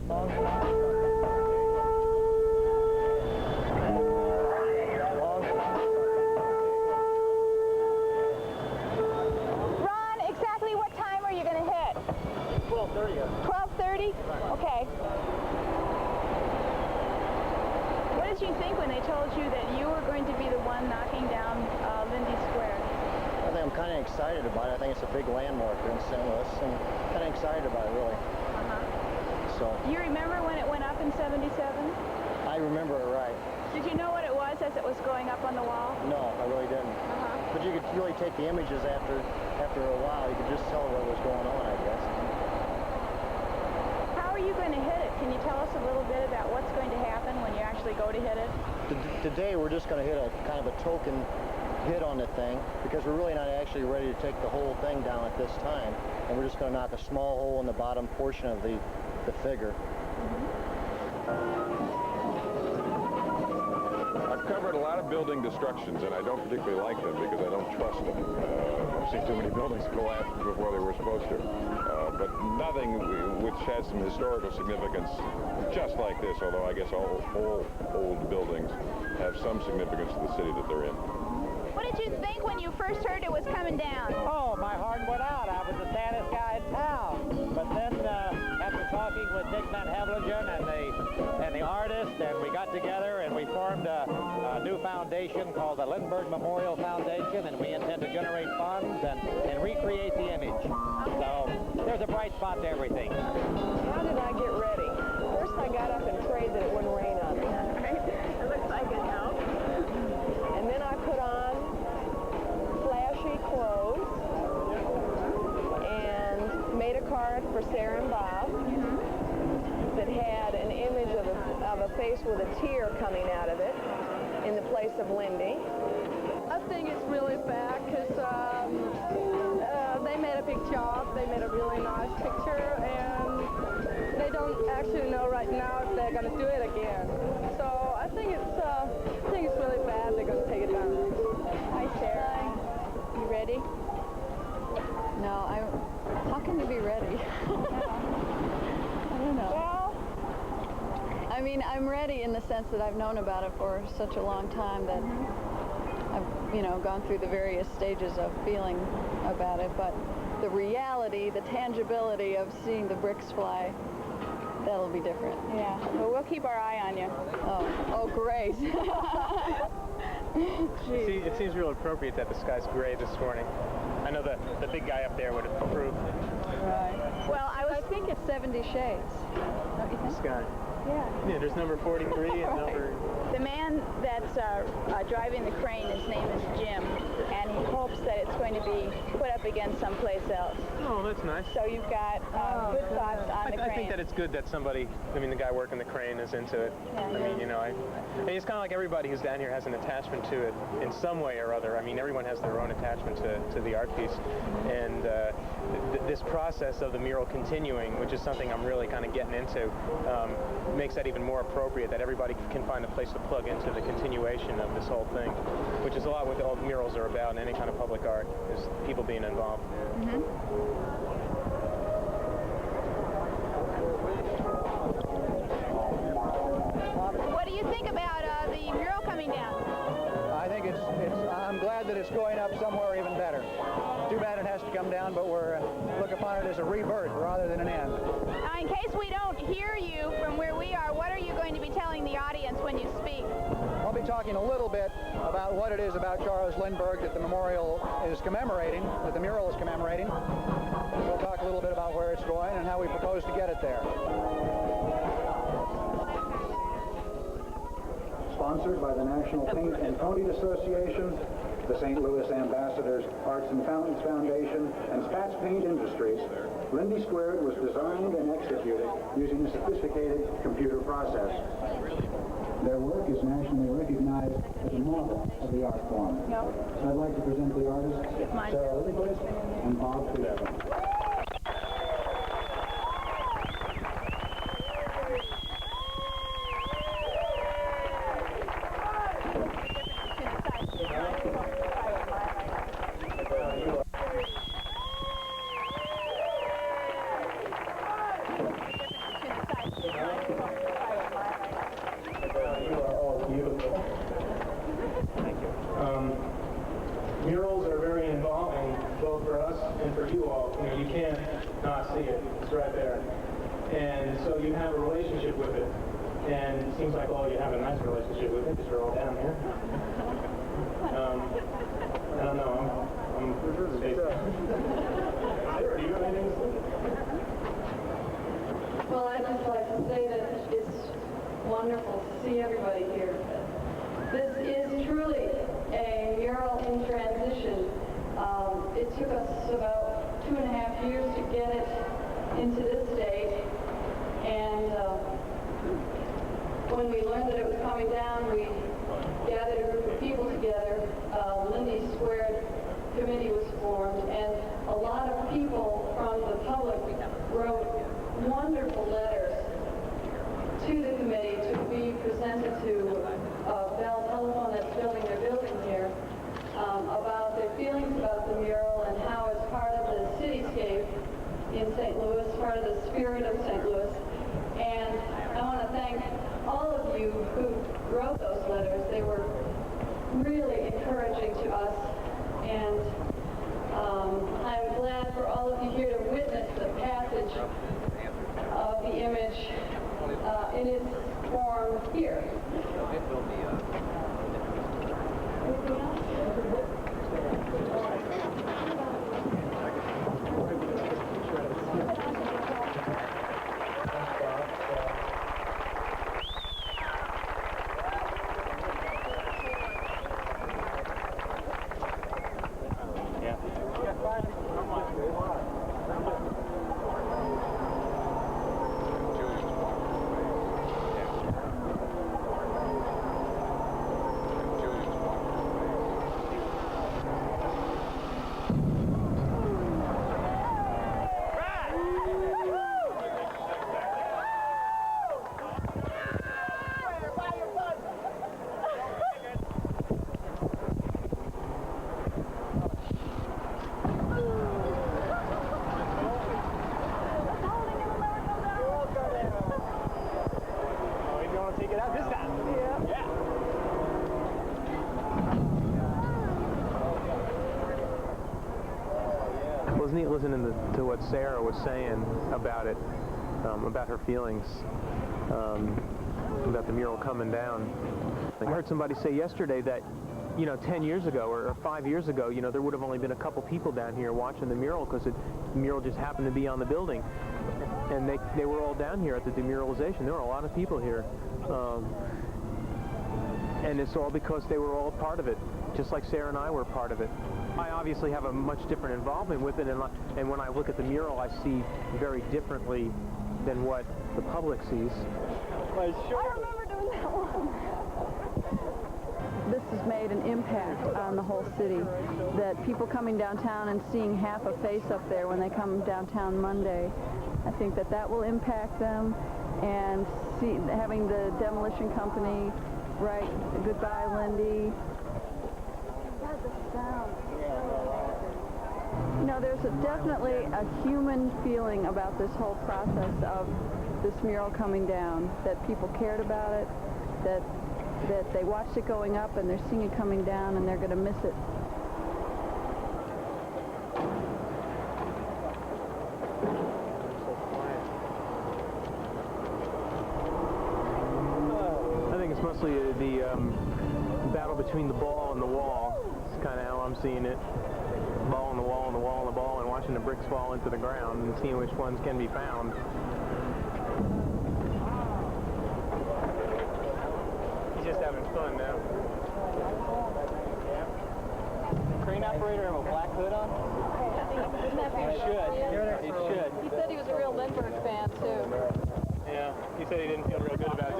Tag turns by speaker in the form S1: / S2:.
S1: Ron, exactly what time are you going to hit?
S2: 12:30.
S1: 12:30? Okay. What did you think when they told you that you were going to be the one knocking down Lindy Squared?
S2: I think I'm kind of excited about it. I think it's a big landmark here in St. Louis, and kind of excited about it, really. So.
S1: You remember when it went up in '77?
S2: I remember it right.
S1: Did you know what it was as it was going up on the wall?
S2: No, I really didn't. But you could really take the images after a while. You could just tell what was going on, I guess.
S1: How are you going to hit it? Can you tell us a little bit about what's going to happen when you actually go to hit it?
S2: Today we're just going to hit a kind of a token hit on the thing, because we're really not actually ready to take the whole thing down at this time, and we're just going to knock a small hole in the bottom portion of the figure.
S3: I've covered a lot of building destructions, and I don't particularly like them because I don't trust them. I've seen too many buildings collapse before they were supposed to. But nothing which has some historical significance just like this, although I guess all old buildings have some significance to the city that they're in.
S1: What did you think when you first heard it was coming down?
S4: Oh, my heart went out. I was the saddest guy in town. But then, after talking with Dick Van Hevlingen and the artist, and we got together and we formed a new foundation called the Lindbergh Memorial Foundation, and we intend to generate funds and recreate the image. So there's a bright spot to everything.
S5: How did I get ready? First, I got up and prayed that it wouldn't rain on me.
S1: It looks like it helped.
S5: And then I put on flashy clothes and made a card for Sarah and Bob that had an image of a face with a tear coming out of it in the place of Lindy.
S6: I think it's really bad because they made a big job. They made a really nice picture, and they don't actually know right now if they're going to do it again. So I think it's really bad they're going to take it down.
S1: Hi, Sarah. You ready?
S7: No, how can you be ready? I don't know.
S1: Well,
S7: I mean, I'm ready in the sense that I've known about it for such a long time that I've, you know, gone through the various stages of feeling about it, but the reality, the tangibility of seeing the bricks fly, that'll be different.
S1: yeah. Well, we'll keep our eye on you.
S7: Oh, great.
S8: See, it seems real appropriate that the sky's gray this morning. I know the big guy up there would have approved.
S7: Right.
S1: Well,
S7: I think it's 70 shades. Don't you think?
S8: Sky.
S1: Yeah.
S8: Yeah, there's number 43 and number...
S1: The man that's driving the crane, his name is Jim, and he hopes that it's going to be put up against someplace else.
S8: Oh, that's nice.
S1: So you've got good thoughts on the crane.
S8: I think that it's good that somebody, I mean, the guy working the crane is into it.
S1: Yeah.
S8: I mean, you know, I mean, it's kind of like everybody who's down here has an attachment to it in some way or other. I mean, everyone has their own attachment to the art piece. And this process of the mural continuing, which is something I'm really kind of getting into, makes that even more appropriate, that everybody can find a place to plug into the continuation of this whole thing, which is a lot what all the murals are about in any kind of public art, is people being involved.
S1: What do you think about the mural coming down?
S4: I think I'm glad that it's going up somewhere even better. Too bad it has to come down, but we're look upon it as a rebirth rather than an end.
S1: In case we don't hear you from where we are, what are you going to be telling the audience when you speak?
S4: I'll be talking a little bit about what it is about Charles Lindbergh that the memorial is commemorating, that the mural is commemorating. We'll talk a little bit about where it's going and how we propose to get it there.
S9: Sponsored by the National Paint and Coating Association, the St. Louis Ambassadors Arts and Fountains Foundation, and Spatz Paint Industries, Lindy Squared was designed and executed using a sophisticated computer process. Their work is nationally recognized as a model of the art form. I'd like to present the artists, Sarah Linquist and Bob Fishbone.
S8: see it. It's right there. And so you have a relationship with it. And it seems like, you have a nice relationship with it because you're all down here. I don't know. I'm Sarah, do you have anything to say?
S7: Well, I'd just like to say that it's wonderful to see everybody here. This is truly a mural in transition. It took us about 2.5 years to get it into this state, and when we learned that it was coming down, we gathered a group of people together. Lindy Squared committee was formed, and a lot of people from the public wrote wonderful letters to the committee to be presented to Bell Telephone that's building their building here about their feelings about the mural and how it's part of the cityscape in St. Louis, part of the spirit of St. Louis. And I want to thank all of you who wrote those letters. They were really encouraging to us, and I'm glad for all of you here to witness the passage of the image in its form here. Anything else?
S8: Well, it's neat listening to what Sarah was saying about it, about her feelings, about the mural coming down. I heard somebody say yesterday that, 10 years ago or 5 years ago, there would have only been a couple people down here watching the mural because the mural just happened to be on the building. And they were all down here at the demuralization. There were a lot of people here. And it's all because they were all part of it, just like Sarah and I were part of it. I obviously have a much different involvement with it, and when I look at the mural, I see very differently than what the public sees.
S7: I remember doing that one. This has made an impact on the whole city, that people coming downtown and seeing half a face up there when they come downtown Monday, I think that will impact them, and having the Demolition Company write goodbye, Lindy. God, the sound. There's definitely a human feeling about this whole process of this mural coming down, that people cared about it, that they watched it going up and they're seeing it coming down and they're going to miss it.
S8: I think it's mostly the battle between the ball and the wall. It's kind of how I'm seeing it. Ball on the wall and the wall on the ball, and watching the bricks fall into the ground and seeing which ones can be found. He's just having fun now.
S10: Crane operator have a black hood on? He should.
S7: He said he was a real Lindbergh fan, too.
S8: Yeah, he said he didn't feel real good about it.